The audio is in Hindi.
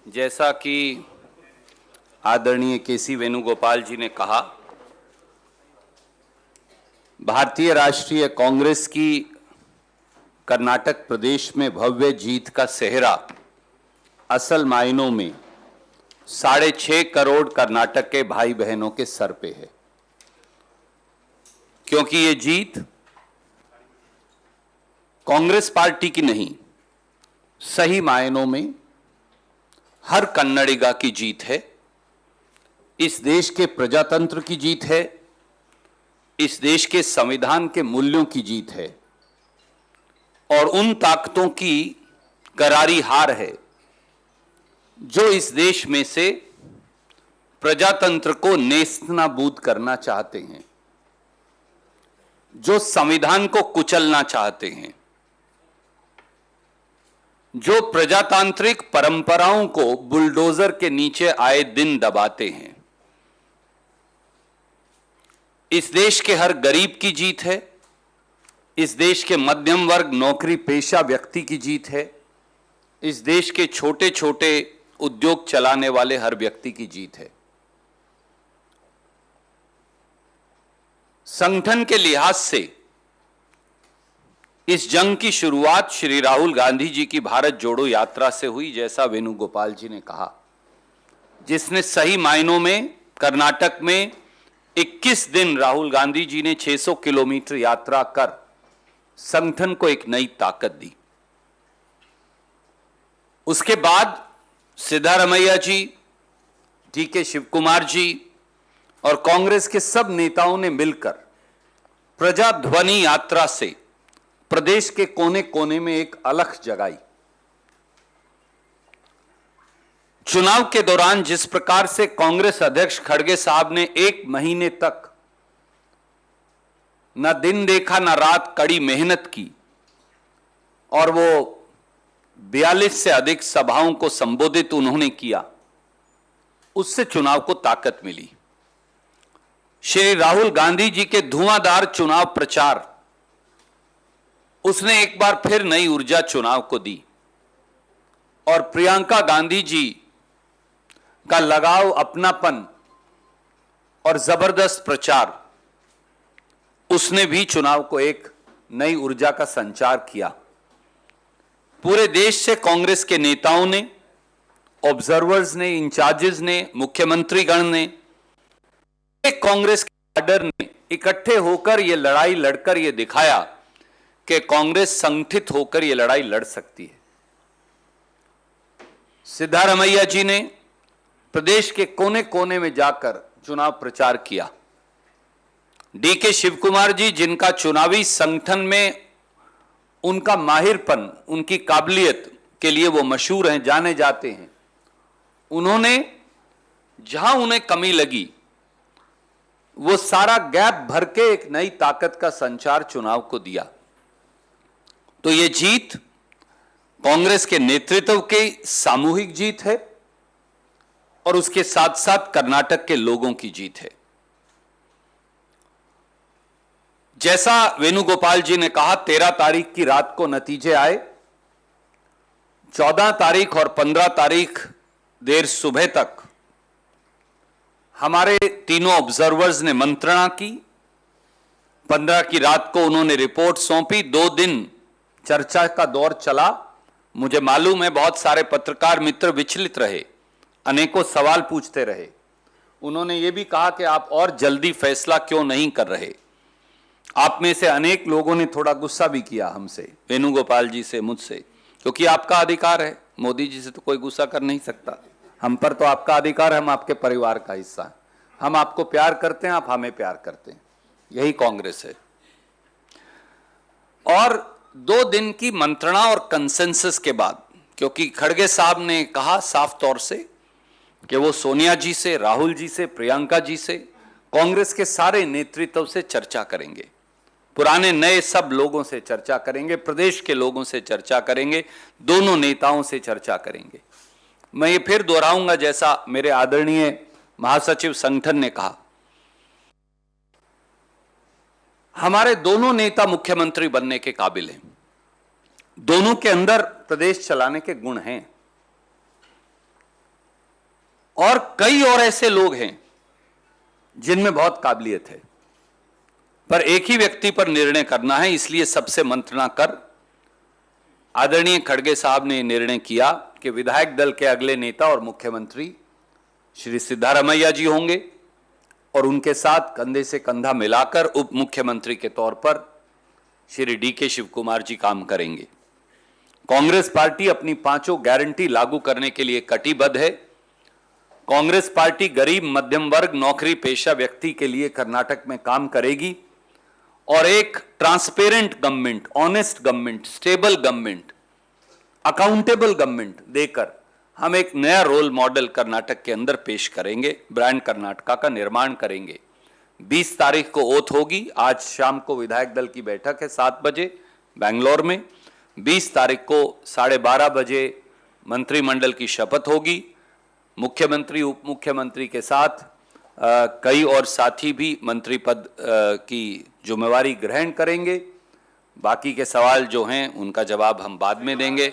जैसा कि आदरणीय केसी वेणुगोपाल जी ने कहा, भारतीय राष्ट्रीय कांग्रेस की कर्नाटक प्रदेश में भव्य जीत का सेहरा असल मायनों में 6.5 करोड़ कर्नाटक के भाई बहनों के सर पे है, क्योंकि ये जीत कांग्रेस पार्टी की नहीं, सही मायनों में हर कन्नडिगा की जीत है। इस देश के प्रजातंत्र की जीत है, इस देश के संविधान के मूल्यों की जीत है और उन ताकतों की करारी हार है जो इस देश में से प्रजातंत्र को नेस्तनाबूद करना चाहते हैं, जो संविधान को कुचलना चाहते हैं, जो प्रजातांत्रिक परंपराओं को बुलडोजर के नीचे आए दिन दबाते हैं। इस देश के हर गरीब की जीत है, इस देश के मध्यम वर्ग नौकरी पेशा व्यक्ति की जीत है, इस देश के छोटे छोटे उद्योग चलाने वाले हर व्यक्ति की जीत है। संगठन के लिहाज से इस जंग की शुरुआत श्री राहुल गांधी जी की भारत जोड़ो यात्रा से हुई, जैसा वेणुगोपाल जी ने कहा, जिसने सही मायनों में कर्नाटक में 21 दिन राहुल गांधी जी ने 600 किलोमीटर यात्रा कर संगठन को एक नई ताकत दी। उसके बाद सिद्धारमैया जी, डी.के. शिवकुमार जी और कांग्रेस के सब नेताओं ने मिलकर प्रजाध्वनि यात्रा से प्रदेश के कोने कोने में एक अलख जगाई। चुनाव के दौरान जिस प्रकार से कांग्रेस अध्यक्ष खड़गे साहब ने 1 महीने तक न दिन देखा न रात कड़ी मेहनत की और वो 42 से अधिक सभाओं को संबोधित उन्होंने किया, उससे चुनाव को ताकत मिली। श्री राहुल गांधी जी के धुआंधार चुनाव प्रचार, उसने एक बार फिर नई ऊर्जा चुनाव को दी और प्रियंका गांधी जी का लगाव, अपनापन और जबरदस्त प्रचार, उसने भी चुनाव को एक नई ऊर्जा का संचार किया। पूरे देश से कांग्रेस के नेताओं ने, ऑब्जर्वर्स ने, इंचार्जेस ने, मुख्यमंत्री गण ने, एक कांग्रेस के लीडर ने इकट्ठे होकर यह लड़ाई लड़कर यह दिखाया कि कांग्रेस संगठित होकर यह लड़ाई लड़ सकती है। सिद्धारमैया जी ने प्रदेश के कोने कोने में जाकर चुनाव प्रचार किया। डी.के. शिवकुमार जी, जिनका चुनावी संगठन में उनका माहिरपन, उनकी काबिलियत के लिए वो मशहूर हैं, जाने जाते हैं, उन्होंने जहां उन्हें कमी लगी वो सारा गैप भर के एक नई ताकत का संचार चुनाव को दिया। तो ये जीत कांग्रेस के नेतृत्व की सामूहिक जीत है और उसके साथ साथ कर्नाटक के लोगों की जीत है। जैसा वेणुगोपाल जी ने कहा, 13 तारीख की रात को नतीजे आए। 14 तारीख और 15 तारीख देर सुबह तक हमारे तीनों ऑब्जर्वर्स ने मंत्रणा की। 15 की रात को उन्होंने रिपोर्ट सौंपी। 2 दिन चर्चा का दौर चला। मुझे मालूम है बहुत सारे पत्रकार मित्र विचलित रहे, अनेकों सवाल पूछते रहे। उन्होंने ये भी कहा कि आप और जल्दी फैसला क्यों नहीं कर रहे। आप में से अनेक लोगों ने थोड़ा गुस्सा भी किया हमसे, वेणुगोपाल जी से, मुझसे, क्योंकि आपका अधिकार है। मोदी जी से तो कोई गुस्सा कर नहीं सकता, हम पर तो आपका अधिकार है, हम आपके परिवार का हिस्सा हैं, हम आपको प्यार करते हैं, आप हमें प्यार करते हैं, यही कांग्रेस है। और 2 दिन की मंत्रणा और कंसेंसस के बाद, क्योंकि खड़गे साहब ने कहा साफ तौर से कि वो सोनिया जी से, राहुल जी से, प्रियंका जी से, कांग्रेस के सारे नेतृत्व से चर्चा करेंगे, पुराने नए सब लोगों से चर्चा करेंगे, प्रदेश के लोगों से चर्चा करेंगे, दोनों नेताओं से चर्चा करेंगे। मैं ये फिर दोहराऊंगा जैसा मेरे आदरणीय महासचिव संगठन ने कहा, हमारे दोनों नेता मुख्यमंत्री बनने के काबिल हैं, दोनों के अंदर प्रदेश चलाने के गुण हैं। और कई और ऐसे लोग हैं जिनमें बहुत काबिलियत है, पर एक ही व्यक्ति पर निर्णय करना है। इसलिए सबसे मंत्रणा कर आदरणीय खड़गे साहब ने निर्णय किया कि विधायक दल के अगले नेता और मुख्यमंत्री श्री सिद्धारमैया जी होंगे और उनके साथ कंधे से कंधा मिलाकर उप मुख्यमंत्री के तौर पर श्री डी.के. शिव कुमार जी काम करेंगे। कांग्रेस पार्टी अपनी पांचों गारंटी लागू करने के लिए कटिबद्ध है। कांग्रेस पार्टी गरीब मध्यम वर्ग नौकरी पेशा व्यक्ति के लिए कर्नाटक में काम करेगी और एक transparent government, honest government, stable government, accountable government देकर हम एक नया रोल मॉडल कर्नाटक के अंदर पेश करेंगे। ब्रांड कर्नाटका का निर्माण करेंगे। 20 तारीख को ओथ होगी। आज शाम को विधायक दल की बैठक है 7 बजे बेंगलोर में। 20 तारीख को 12:30 बजे मंत्रिमंडल की शपथ होगी। मुख्यमंत्री उप मुख्यमंत्री के साथ कई और साथी भी मंत्री पद की जिम्मेवारी ग्रहण करेंगे। बाकी के सवाल जो हैं उनका जवाब हम बाद में देंगे।